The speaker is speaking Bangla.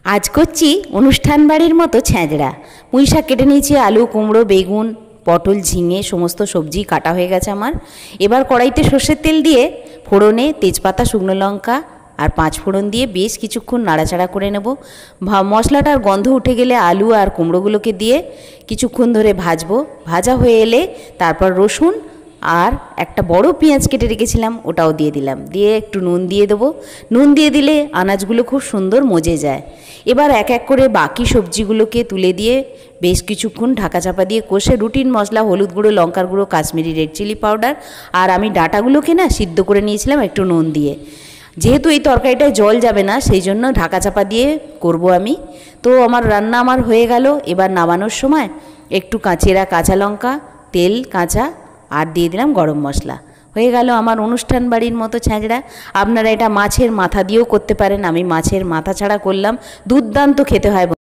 আজ করছি অনুষ্ঠান বাড়ির মতো ছ্যাঁচড়া। পুঁই শাক কেটে নিয়েছি, আলু, কুমড়ো, বেগুন, পটল, ঝিঙে সমস্ত সবজি কাটা হয়ে গেছে আমার। এবার কড়াইতে সর্ষের তেল দিয়ে ফোড়নে তেজপাতা, শুকনো লঙ্কা আর 5 ফোড়ন দিয়ে বেশ কিছুক্ষণ নাড়াচাড়া করে নেব। মশলাটার গন্ধ উঠে গেলে আলু আর কুমড়োগুলোকে দিয়ে কিছুক্ষণ ধরে ভাজবো। ভাজা হয়ে এলে তারপর রসুন আর একটা বড় পেঁয়াজ কেটে রেখেছিলাম ওটাও দিয়ে দিলাম, দিয়ে একটু নুন দিয়ে দেবো। নুন দিয়ে দিলে আনাজগুলো খুব সুন্দর মজে যায়। এবার এক এক করে বাকি সবজিগুলোকে তুলে দিয়ে বেশ কিছুক্ষণ ঢাকা চাপা দিয়ে কষে রুটিন মশলা, হলুদ গুঁড়ো, লঙ্কার গুঁড়ো, কাশ্মীরি রেড চিলি পাউডার আর আমি ডাঁটাগুলোকে না সিদ্ধ করে নিয়েছিলাম একটু নুন দিয়ে। যেহেতু এই তরকারিটায় জল যাবে না সেই জন্য ঢাকা চাপা দিয়ে করব আমি। তো আমার রান্না হয়ে গেল। এবার নামানোর সময় একটু চেরা কাঁচা লঙ্কা, তেল কাঁচা আর দিয়ে দিলাম গরম মশলা। হয়ে গেল আমার অনুষ্ঠান বাড়ির মতো ছ্যাঁচড়া। আপনারা এটা মাছের মাথা দিয়েও করতে পারেন, আমি মাছের মাথা ছাড়া করলাম, দুর্দান্ত খেতে হয়।